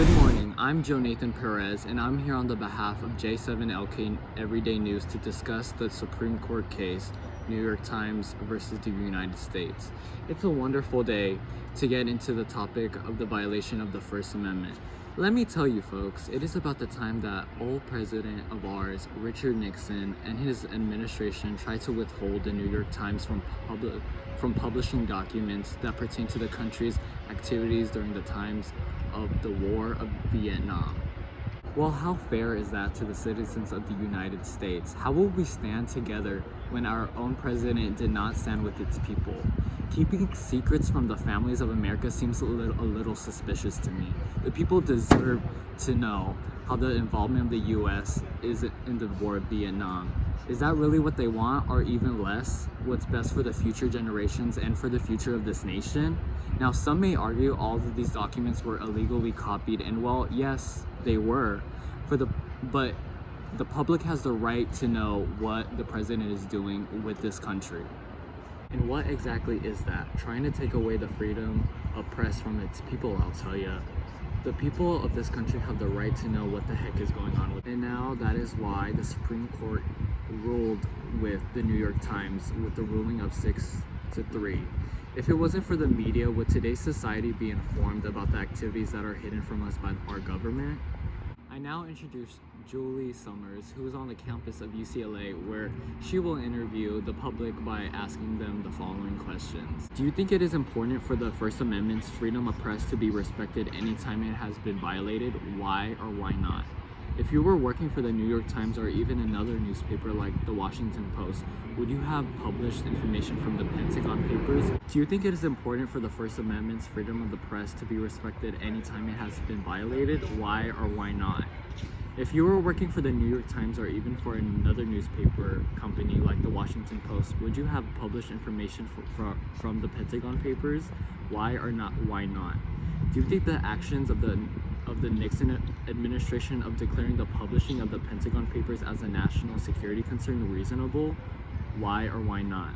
Good morning, I'm Joe Nathan Perez, and I'm here on the behalf of J7LK Everyday News to discuss the Supreme Court case, New York Times versus the United States. It's a wonderful day to get into the topic of the violation of the First Amendment. Let me tell you folks, it is about the time that old president of ours, Richard Nixon, and his administration tried to withhold the New York Times from publishing documents that pertain to the country's activities during the times of the War of Vietnam. Well, how fair is that to the citizens of the United States? How will we stand together when our own president did not stand with its people? Keeping secrets from the families of America seems a little suspicious to me. The people deserve to know how the involvement of the U.S. is in the War of Vietnam. Is that really what they want, or even less, what's best for the future generations and for the future of this nation? Now, some may argue all of these documents were illegally copied, and well, yes, they were, but the public has the right to know what the president is doing with this country. And what exactly is that? Trying to take away the freedom of press from its people, I'll tell you. The people of this country have the right to know what the heck is going on with it. And now that is why the Supreme Court ruled with the New York Times with the ruling of 6-3. If it wasn't for the media, would today's society be informed about the activities that are hidden from us by our government? I now introduce Julie Summers, who is on the campus of UCLA, where she will interview the public by asking them the following questions. Do you think it is important for the First Amendment's freedom of press to be respected anytime it has been violated? Why or why not? If you were working for the New York Times or even another newspaper like the Washington Post, would you have published information from the Pentagon Papers? Do you think it is important for the First Amendment's freedom of the press to be respected anytime it has been violated? Why or why not? If you were working for the New York Times or even for another newspaper company like the Washington Post, would you have published information from the Pentagon Papers? Why or not? Why not? Do you think the actions of the Nixon administration of declaring the publishing of the Pentagon Papers as a national security concern reasonable? Why or why not?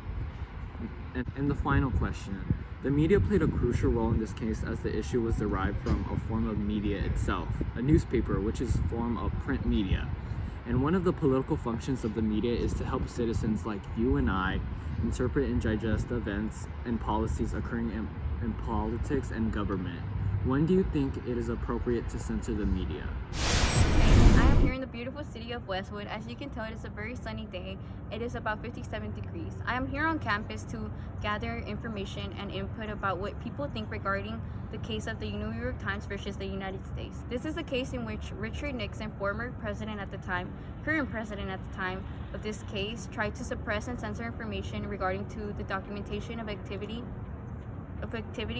And the final question. The media played a crucial role in this case as the issue was derived from a form of media itself, a newspaper, which is a form of print media. And one of the political functions of the media is to help citizens like you and I interpret and digest events and policies occurring in politics and government. When do you think it is appropriate to censor the media? I am here in the beautiful city of Westwood. As you can tell, it is a very sunny day. It is about 57 degrees. I am here on campus to gather information and input about what people think regarding the case of the New York Times versus the United States. This is a case in which Richard Nixon, former president at the time, current president at the time of this case, tried to suppress and censor information regarding to the documentation of activity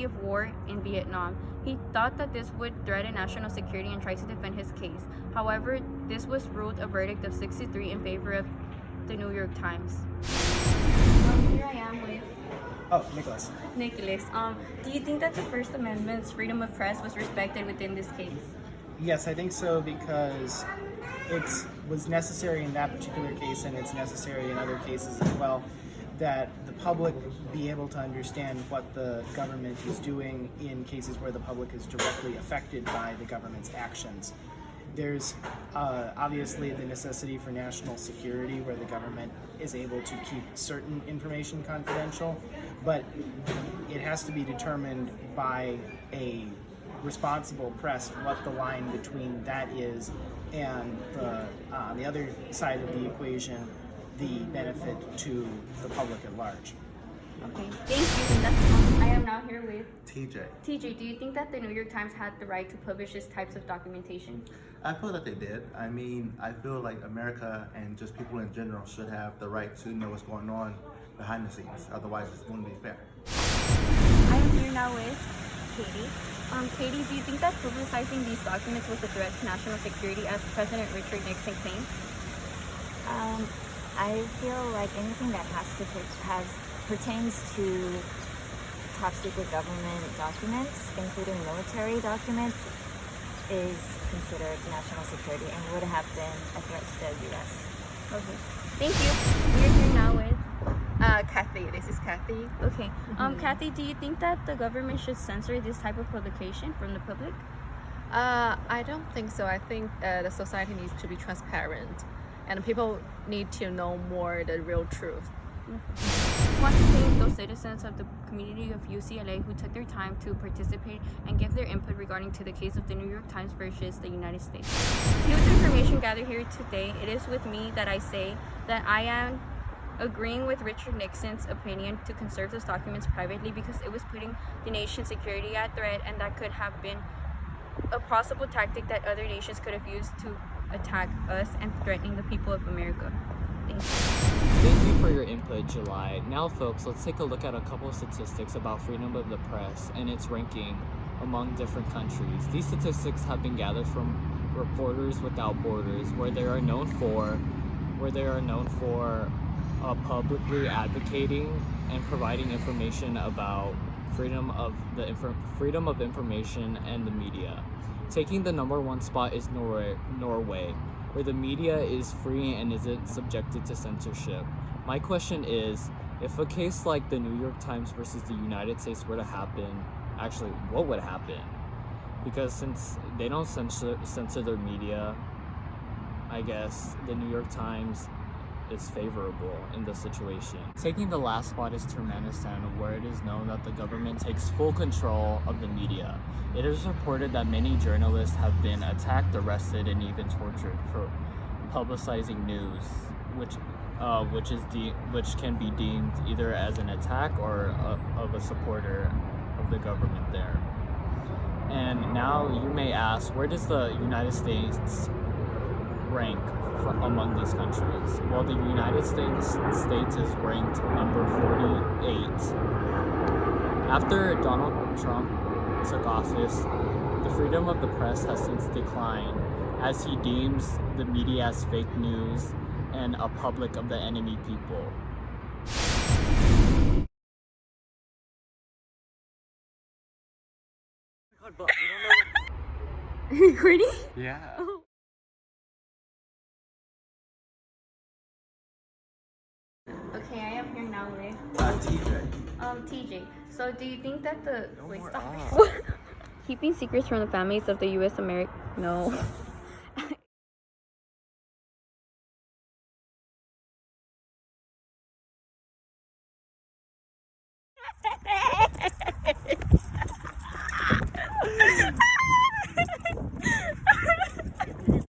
of war in Vietnam. He thought that this would threaten national security and tried to defend his case. However, this was ruled a verdict of 6-3 in favor of the New York Times. Here I am with Nicholas. Do you think that the First Amendment's freedom of press was respected within this case? Yes, I think so, because it was necessary in that particular case, and it's necessary in other cases as well, that the public be able to understand what the government is doing in cases where the public is directly affected by the government's actions. There's obviously the necessity for national security, where the government is able to keep certain information confidential, but it has to be determined by a responsible press what the line between that is and the other side of the equation, the benefit to the public at large. Okay, thank you. I am now here with TJ. TJ, do you think that the New York Times had the right to publish this types of documentation? I feel that they did. I mean, I feel like America and just people in general should have the right to know what's going on behind the scenes. Otherwise, it wouldn't be fair. I am here now with Katie. Katie, do you think that publicizing these documents was a threat to national security as President Richard Nixon claimed? I feel like anything that pertains to top secret government documents, including military documents, is considered national security and would have been a threat to the U.S. Okay, thank you. We're here now with Kathy. This is Kathy. Okay. Kathy, do you think that the government should censor this type of publication from the public? I don't think so. I think the society needs to be transparent, and people need to know more the real truth. I want to thank those citizens of the community of UCLA who took their time to participate and give their input regarding to the case of the New York Times versus the United States. With the information gathered here today, it is with me that I say that I am agreeing with Richard Nixon's opinion to conserve those documents privately because it was putting the nation's security at threat, and that could have been a possible tactic that other nations could have used to attack us and threatening the people of America. Thank you. Thank you for your input, July. Now, folks, let's take a look at a couple of statistics about freedom of the press and its ranking among different countries. These statistics have been gathered from Reporters Without Borders, where they are known for publicly advocating and providing information about freedom of information and the media. Taking the number one spot is Norway, where the media is free and isn't subjected to censorship. My question is, if a case like the New York Times versus the United States were to happen, actually, what would happen? Because since they don't censor their media, I guess the New York Times is favorable in the situation. Taking the last spot is Turkmenistan, where it is known that the government takes full control of the media. It is reported that many journalists have been attacked, arrested, and even tortured for publicizing news, which can be deemed either as an attack or of a supporter of the government there. And now you may ask, where does the United States rank among these countries? Well, the United States is ranked number 48. After Donald Trump took office, the freedom of the press has since declined, as he deems the media as fake news and a public of the enemy people. Recording? Yeah. Okay, I am here now with TJ. TJ. So, do you think that the No wait, more stop. ads. Keeping secrets from the families of the U.S. No.